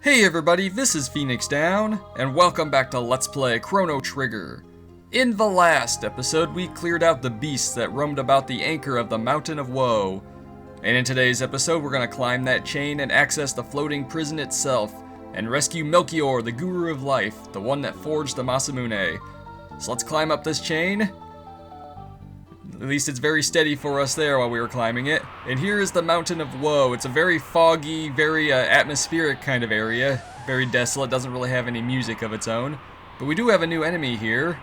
Hey everybody, this is Phoenix Down, and welcome back to Let's Play Chrono Trigger. In the last episode, we cleared out the beasts that roamed about the anchor of the Mountain of Woe. And in today's episode, we're going to climb that chain and access the floating prison itself, and rescue Melchior, the Guru of Life, the one that forged the Masamune. So let's climb up this chain. At least it's very steady for us there while we were climbing it. And here is the Mountain of Woe. It's a very foggy, very atmospheric kind of area. Very desolate, doesn't really have any music of its own. But we do have a new enemy here.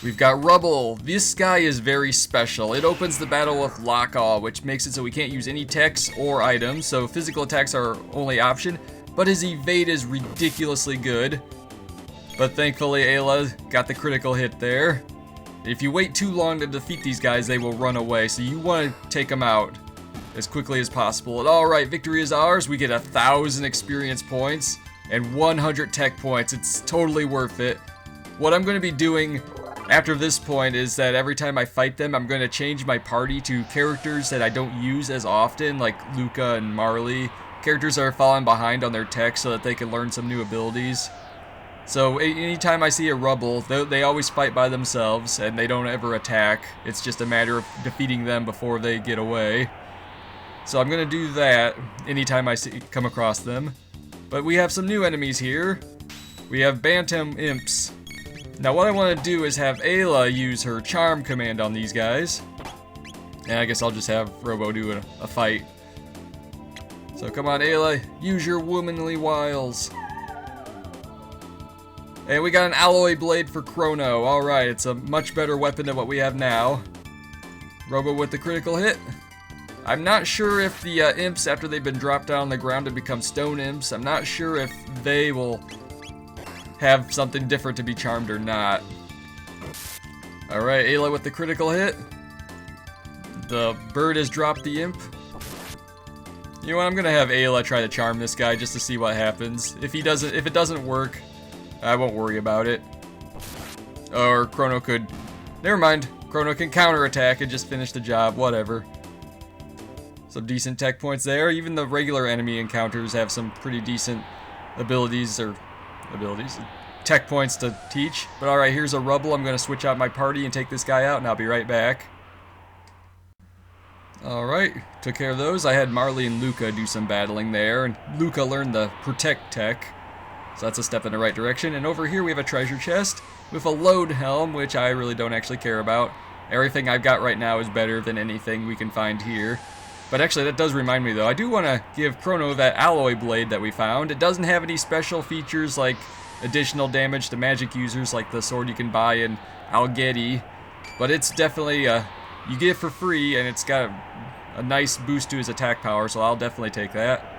We've got Rubble. This guy is very special. It opens the battle with Lock-Aw, which makes it so we can't use any techs or items, so physical attacks are our only option. But his evade is ridiculously good. But thankfully Ayla got the critical hit there. If you wait too long to defeat these guys, they will run away, so you want to take them out as quickly as possible. And alright, victory is ours. We get 1,000 experience points and 100 tech points. It's totally worth it. What I'm going to be doing after this point is that every time I fight them, I'm going to change my party to characters that I don't use as often, like Luca and Marley. Characters that are falling behind on their tech so that they can learn some new abilities. So anytime I see a Rubble, they always fight by themselves and they don't ever attack. It's just a matter of defeating them before they get away. So I'm going to do that anytime I come across them. But we have some new enemies here. We have Bantam Imps. Now what I want to do is have Ayla use her charm command on these guys. And I guess I'll just have Robo do a fight. So come on Ayla, use your womanly wiles. And we got an alloy blade for Chrono. Alright, it's a much better weapon than what we have now. Robo with the critical hit. I'm not sure if the imps, after they've been dropped down on the ground to become stone imps, I'm not sure if they will have something different to be charmed or not. Alright, Ayla with the critical hit. The bird has dropped the imp. You know what, I'm gonna have Ayla try to charm this guy just to see what happens. If it doesn't work, I won't worry about it. Or Chrono could... Never mind. Chrono can counterattack and just finish the job. Whatever. Some decent tech points there. Even the regular enemy encounters have some pretty decent tech points to teach. But alright, here's a Rubble. I'm going to switch out my party and take this guy out, and I'll be right back. Alright, took care of those. I had Marley and Luca do some battling there, and Luca learned the Protect tech. So that's a step in the right direction. And over here we have a treasure chest with a load helm, which I really don't actually care about. Everything I've got right now is better than anything we can find here. But actually that does remind me though, I do want to give Chrono that alloy blade that we found. It doesn't have any special features like additional damage to magic users like the sword you can buy in Algeti. But it's definitely, you get it for free and it's got a nice boost to his attack power, so I'll definitely take that.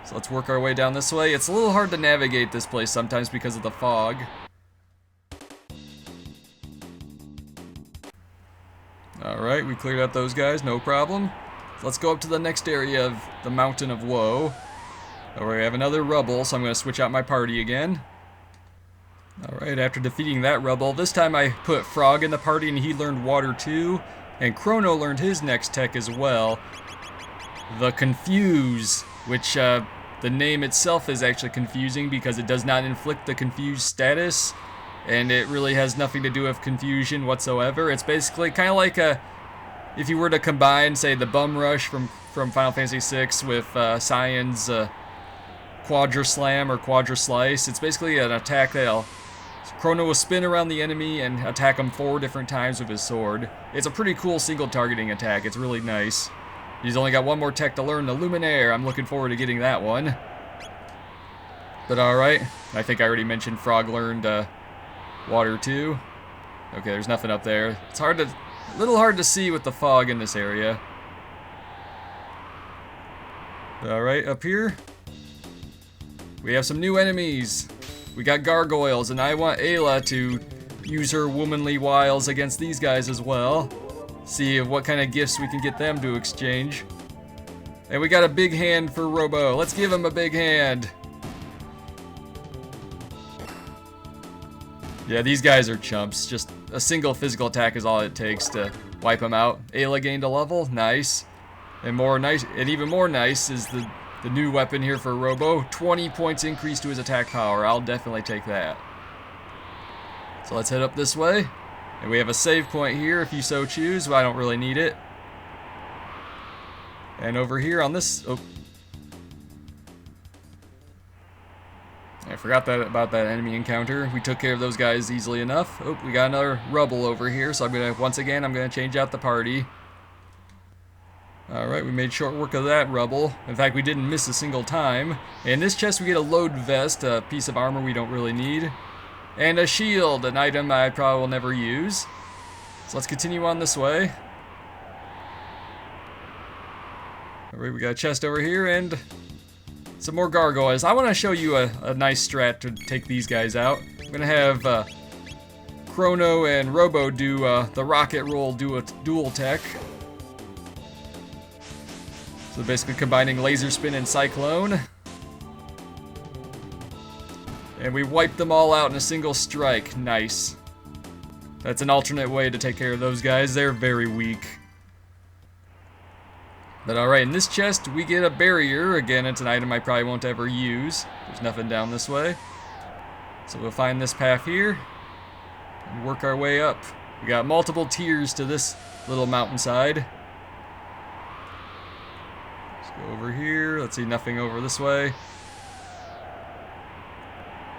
So let's work our way down this way. It's a little hard to navigate this place sometimes because of the fog. Alright, we cleared out those guys, no problem. So let's go up to the next area of the Mountain of Woe. We have another Rubble, so I'm going to switch out my party again. Alright, after defeating that Rubble, this time I put Frog in the party and he learned Water too. And Chrono learned his next tech as well. The Confuse. Which, the name itself is actually confusing because it does not inflict the confused status, and it really has nothing to do with confusion whatsoever. It's basically kind of like if you were to combine, say, the Bum Rush from Final Fantasy VI with Cyan's Quadra Slam or Quadra Slice. It's basically an attack that'll... Chrono will spin around the enemy and attack him 4 different times with his sword. It's a pretty cool single targeting attack. It's really nice. He's only got one more tech to learn, the Luminaire. I'm looking forward to getting that one. But alright, I think I already mentioned Frog learned Water too. Okay, there's nothing up there. It's a little hard to see with the fog in this area. Alright, up here, we have some new enemies. We got gargoyles, and I want Ayla to use her womanly wiles against these guys as well. See what kind of gifts we can get them to exchange. And we got a big hand for Robo. Let's give him a big hand. Yeah, these guys are chumps. Just a single physical attack is all it takes to wipe them out. Ayla gained a level. Nice. And even more nice is the new weapon here for Robo. 20 points increase to his attack power. I'll definitely take that. So let's head up this way. And we have a save point here if you so choose. Well, I don't really need it. And over here on this... Oh. I forgot about that enemy encounter. We took care of those guys easily enough. Oh, we got another rubble over here. So once again, I'm going to change out the party. Alright, we made short work of that rubble. In fact, we didn't miss a single time. In this chest, we get a load vest, a piece of armor we don't really need. And a shield, an item I probably will never use. So let's continue on this way. Alright, we got a chest over here and some more gargoyles. I want to show you a nice strat to take these guys out. I'm going to have Chrono and Robo do the rocket roll dual tech. So basically combining laser spin and cyclone. And we wiped them all out in a single strike. Nice. That's an alternate way to take care of those guys. They're very weak. But alright, in this chest we get a barrier. Again, it's an item I probably won't ever use. There's nothing down this way. So we'll find this path here and work our way up. We got multiple tiers to this little mountainside. Let's go over here. Let's see, nothing over this way.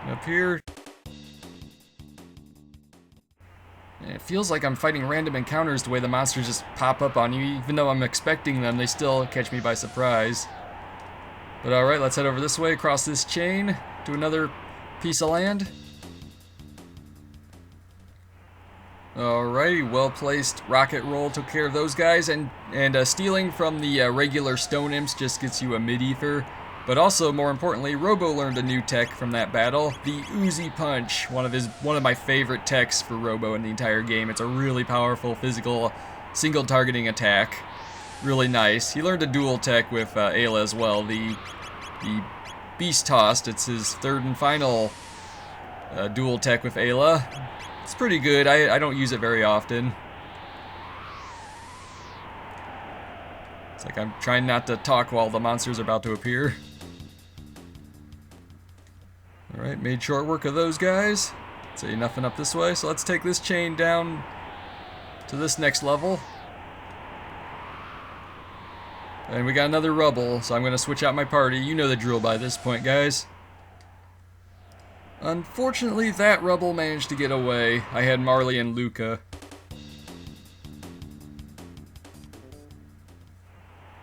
Up here. And it feels like I'm fighting random encounters the way the monsters just pop up on you. Even though I'm expecting them, they still catch me by surprise. But alright, let's head over this way, across this chain, to another piece of land. Alrighty, well-placed rocket roll took care of those guys, and stealing from the regular stone imps just gets you a mid-ether. But also, more importantly, Robo learned a new tech from that battle, the Uzi Punch, one of my favorite techs for Robo in the entire game. It's a really powerful physical single targeting attack. Really nice. He learned a dual tech with Ayla as well, the Beast Tossed. It's his third and final dual tech with Ayla. It's pretty good. I don't use it very often. It's like I'm trying not to talk while the monster's about to appear. Alright, made short work of those guys. See, nothing up this way, so let's take this chain down to this next level. And we got another rubble, so I'm going to switch out my party. You know the drill by this point, guys. Unfortunately, that rubble managed to get away. I had Marley and Luca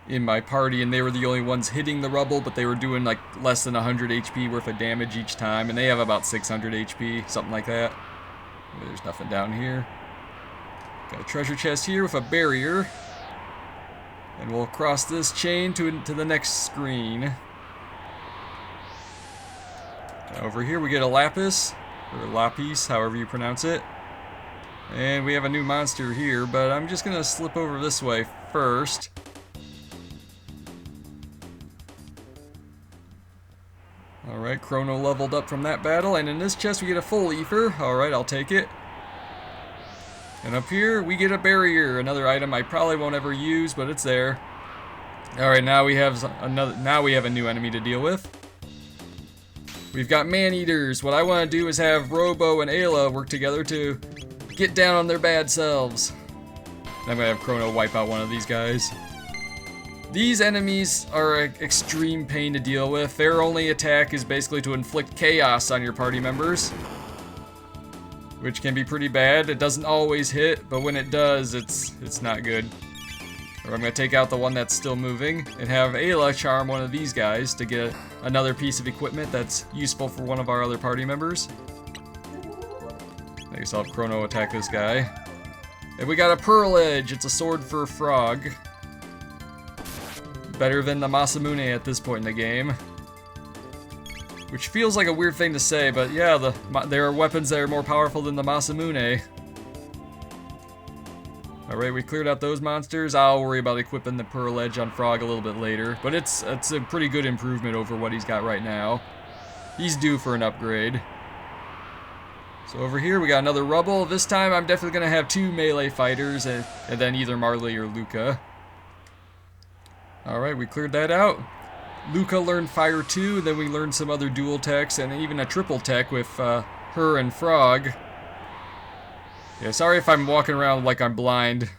in my party, and they were the only ones hitting the rubble, but they were doing like less than 100 HP worth of damage each time, and they have about 600 HP, something like that. There's nothing down here. Got a treasure chest here with a barrier, and we'll cross this chain to the next screen. Over here we get a lapis, or lapis, however you pronounce it. And we have a new monster here, but I'm just gonna slip over this way first. Alright, Chrono leveled up from that battle, and in this chest we get a full ether. Alright, I'll take it. And up here we get a barrier, another item I probably won't ever use, but it's there. Alright, now we have a new enemy to deal with. We've got man-eaters. What I want to do is have Robo and Ayla work together to get down on their bad selves. And I'm going to have Crono wipe out one of these guys. These enemies are an extreme pain to deal with. Their only attack is basically to inflict chaos on your party members, which can be pretty bad. It doesn't always hit, but when it does, it's not good. Or I'm going to take out the one that's still moving and have Ayla charm one of these guys to get another piece of equipment that's useful for one of our other party members. I guess I'll have Chrono attack this guy. And we got a Pearl Edge. It's a sword for a frog. Better than the Masamune at this point in the game. Which feels like a weird thing to say, but yeah, there are weapons that are more powerful than the Masamune. Alright, we cleared out those monsters. I'll worry about equipping the Pearl Edge on Frog a little bit later. But it's a pretty good improvement over what he's got right now. He's due for an upgrade. So over here we got another rubble. This time I'm definitely going to have two melee fighters and then either Marley or Luca. Alright, we cleared that out. Luca learned fire too, then we learned some other dual techs and even a triple tech with her and Frog. Yeah, sorry if I'm walking around like I'm blind.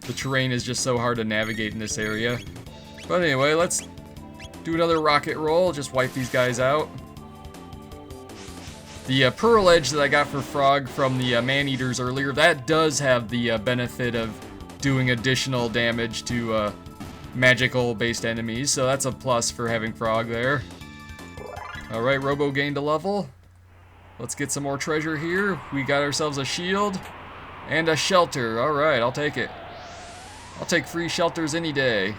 The terrain is just so hard to navigate in this area. But anyway, let's do another rocket roll, just wipe these guys out. The Pearl Edge that I got for Frog from the Man-Eaters earlier, that does have the benefit of doing additional damage to magical-based enemies, so that's a plus for having Frog there. Alright, Robo gained a level. Let's get some more treasure here. We got ourselves a shield and a shelter. Alright, I'll take it. I'll take free shelters any day.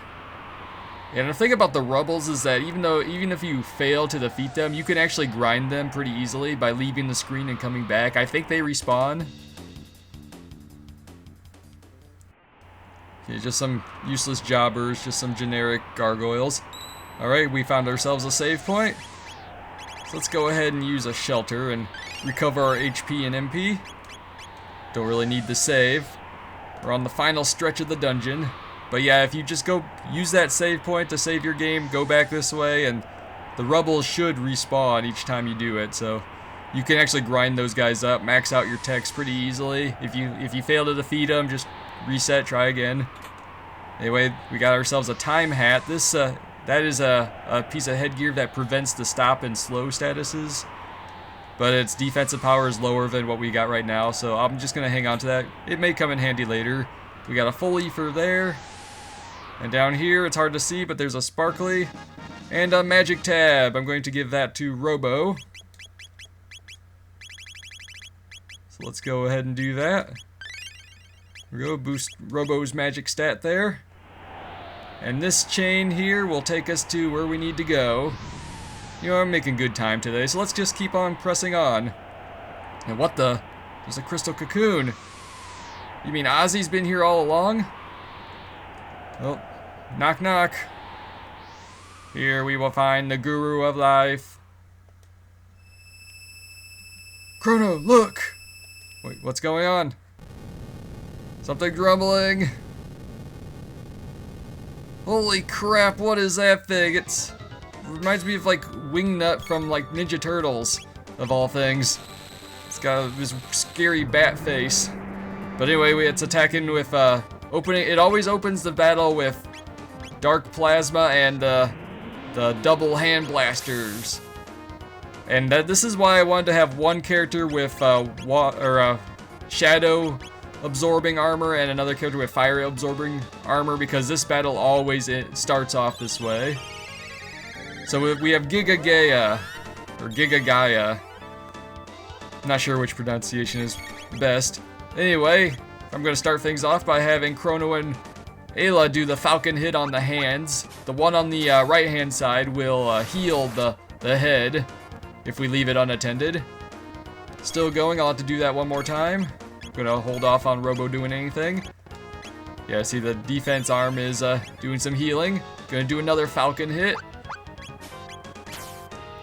And the thing about the Rubbles is that even if you fail to defeat them, you can actually grind them pretty easily by leaving the screen and coming back. I think they respawn. Okay, just some useless jobbers, just some generic gargoyles. Alright, we found ourselves a save point. So let's go ahead and use a shelter and recover our HP and MP. Don't really need the save. We're on the final stretch of the dungeon. But yeah, if you just go use that save point to save your game, go back this way, and the Rubbles should respawn each time you do it. So you can actually grind those guys up, max out your techs pretty easily. If you fail to defeat them, just reset, try again. Anyway, we got ourselves a time hat. This that is a piece of headgear that prevents the stop and slow statuses. But its defensive power is lower than what we got right now, so I'm just gonna hang on to that. It may come in handy later. We got a full ether there. And down here, it's hard to see, but there's a sparkly and a magic tab. I'm going to give that to Robo. So let's go ahead and do that. Here we go, boost Robo's magic stat there. And this chain here will take us to where we need to go. You know, I'm making good time today, so let's just keep on pressing on. And what the? There's a crystal cocoon. You mean Ozzy's been here all along? Oh, knock knock. Here we will find the guru of life. Chrono, look! Wait, what's going on? Something grumbling. Holy crap, what is that thing? It reminds me of like Wingnut from like Ninja Turtles, of all things. It's got this scary bat face. But anyway, it's attacking with opening. It always opens the battle with dark plasma and the double hand blasters. And this is why I wanted to have one character with shadow absorbing armor and another character with fire absorbing armor, because this battle always starts off this way. So we have Giga Gaia, or Giga Gaia. Not sure which pronunciation is best. Anyway, I'm going to start things off by having Crono and Ayla do the falcon hit on the hands. The one on the right hand side will heal the head if we leave it unattended. Still going, I'll have to do that one more time. I'm going to hold off on Robo doing anything. Yeah, see the defense arm is doing some healing. Going to do another falcon hit.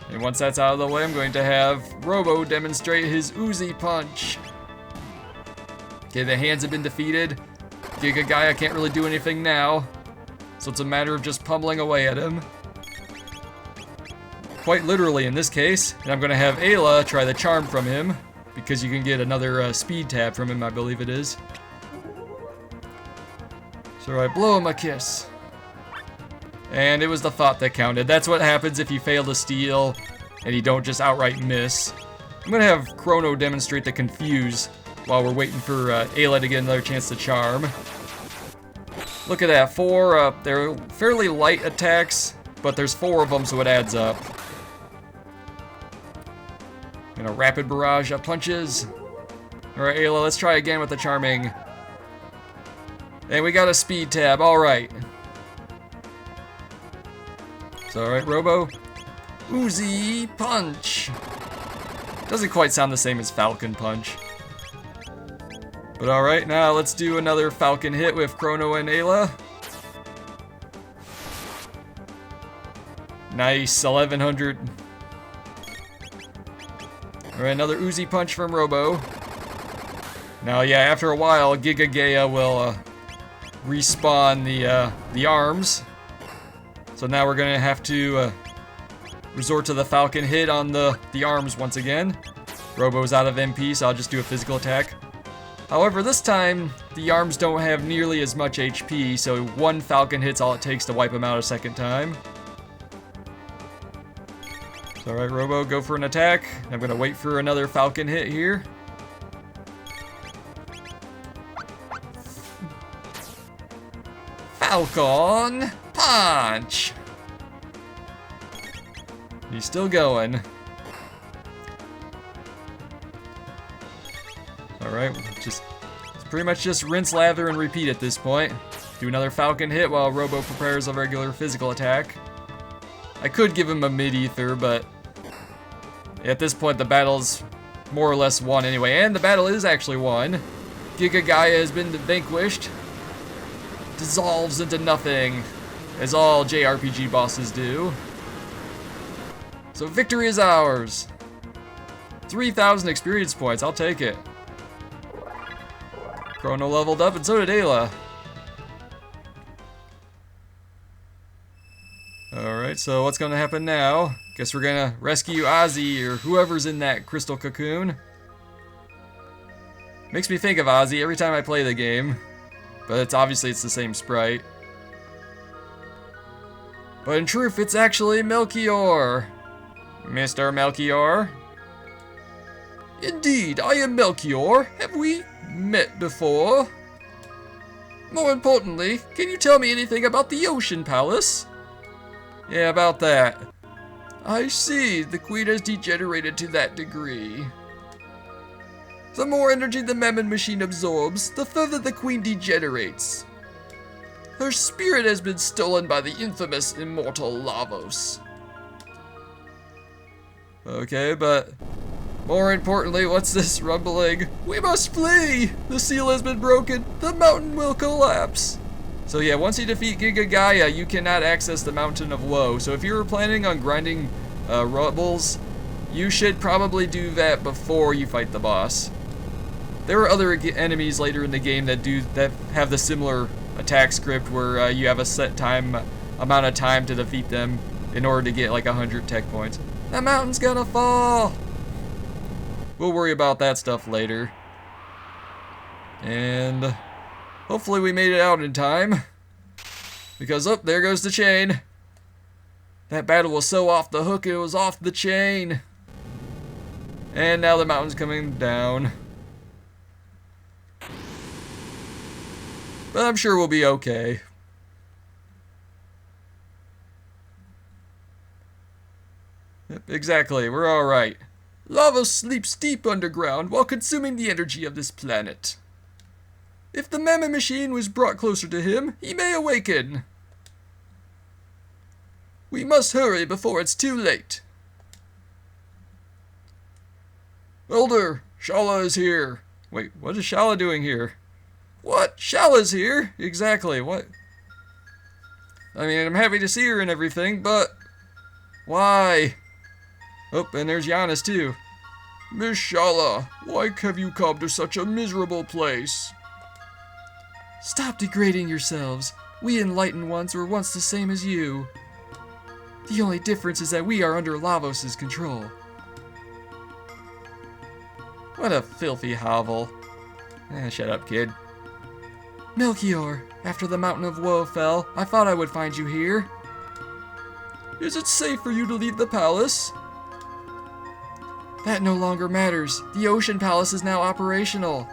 And once that's out of the way, I'm going to have Robo demonstrate his Uzi punch. Okay, the hands have been defeated. Giga Gaia can't really do anything now, so it's a matter of just pummeling away at him. Quite literally in this case. And I'm going to have Ayla try the charm from him, because you can get another speed tab from him, I believe it is. So I blow him a kiss. And it was the thought that counted. That's what happens if you fail to steal and you don't just outright miss. I'm going to have Chrono demonstrate the confuse while we're waiting for Ayla to get another chance to charm. Look at that, 4, they're fairly light attacks, but there's 4 of them, so it adds up. And a rapid barrage of punches. Alright, Ayla, let's try again with the charming. And we got a speed tab, alright. So, alright, Robo. Uzi punch! Doesn't quite sound the same as Falcon Punch. But alright, now let's do another Falcon hit with Chrono and Ayla. Nice, 1100. Alright, another Uzi punch from Robo. Now, yeah, after a while, Giga Gaia will respawn the arms. So now we're gonna have to resort to the Falcon hit on the arms once again. Robo's out of MP, so I'll just do a physical attack. However, this time, the arms don't have nearly as much HP, so one Falcon hit's all it takes to wipe them out a second time. Alright, Robo, go for an attack. I'm gonna wait for another Falcon hit here. Falcon punch! He's still going. Alright, it's pretty much just rinse, lather, and repeat at this point. Do another Falcon hit while Robo prepares a regular physical attack. I could give him a mid-ether, but at this point the battle's more or less won anyway. And the battle is actually won. Giga Gaia has been vanquished. Dissolves into nothing, as all JRPG bosses do. So victory is ours. 3,000 experience points, I'll take it. Chrono leveled up, and so did Ayla. Alright, so what's gonna happen now? Guess we're gonna rescue Ozzy, or whoever's in that crystal cocoon. Makes me think of Ozzy every time I play the game. But obviously it's the same sprite. But in truth, it's actually Melchior. Mr. Melchior? Indeed, I am Melchior. Have we met before? More importantly, can you tell me anything about the Ocean Palace? Yeah, about that. I see, the Queen has degenerated to that degree. The more energy the Mammon Machine absorbs, the further the Queen degenerates. Her spirit has been stolen by the infamous immortal Lavos. Okay, but more importantly, what's this rumbling? We must flee! The seal has been broken. The mountain will collapse. So yeah, once you defeat Giga Gaia, you cannot access the Mountain of Woe. So if you were planning on grinding rubbles, you should probably do that before you fight the boss. There are other enemies later in the game that have the similar attack script where you have a set amount of time to defeat them in order to get like 100 tech points. The mountain's gonna fall! We'll worry about that stuff later. And hopefully we made it out in time. Because, oh, there goes the chain. That battle was so off the hook, it was off the chain. And now the mountain's coming down. But I'm sure we'll be okay. Yep, exactly, we're alright. Lava sleeps deep underground while consuming the energy of this planet. If the Mammon Machine was brought closer to him, he may awaken. We must hurry before it's too late. Elder, Shala is here. Wait, what is Shala doing here? What? Shala's here? Exactly, what? I mean, I'm happy to see her and everything, but why? Oh, and there's Giannis too. Miss Shala, why have you come to such a miserable place? Stop degrading yourselves. We enlightened ones were once the same as you. The only difference is that we are under Lavos' control. What a filthy hovel. Shut up, kid. Melchior, after the Mountain of Woe fell, I thought I would find you here. Is it safe for you to leave the palace? That no longer matters. The Ocean Palace is now operational.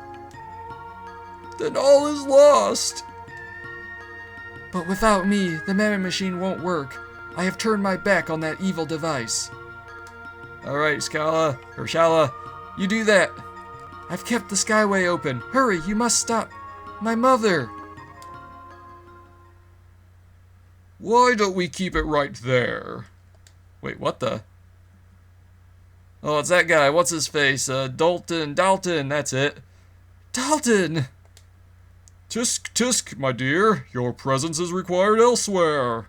Then all is lost. But without me, the Mammon Machine won't work. I have turned my back on that evil device. Alright, Shala, you do that. I've kept the Skyway open. Hurry, you must stop. My mother. Why don't we keep it right there? Wait, what the? Oh, it's that guy. What's his face? Dalton, that's it. Dalton! Tisk, tisk, my dear. Your presence is required elsewhere.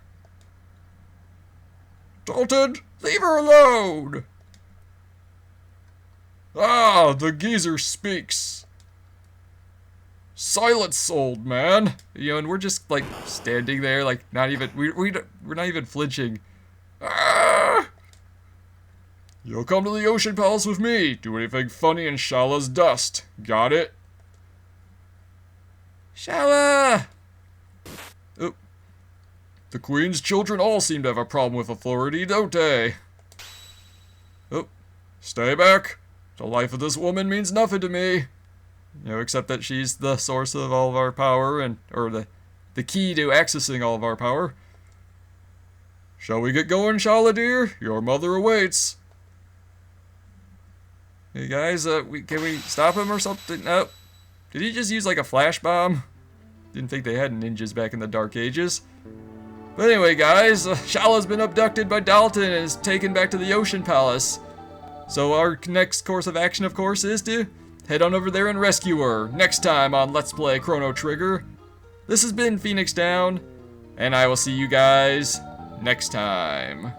Dalton, leave her alone! Ah, the geezer speaks. Silence, old man. You know, and we're just like standing there, like not even we're not even flinching. Ah! You'll come to the Ocean Palace with me. Do anything funny in Shala's dust. Got it? Shala! Oh. The Queen's children all seem to have a problem with authority, don't they? Oh. Stay back. The life of this woman means nothing to me. You know, except that she's the source of all of our power or the key to accessing all of our power. Shall we get going, Shala dear? Your mother awaits. Hey guys, can we stop him or something? No. Did he just use like a flash bomb? Didn't think they had ninjas back in the Dark Ages. But anyway, guys, Shala's been abducted by Dalton and is taken back to the Ocean Palace. So our next course of action, of course, is to head on over there and rescue her. Next time on Let's Play Chrono Trigger. This has been Phoenix Down, and I will see you guys next time.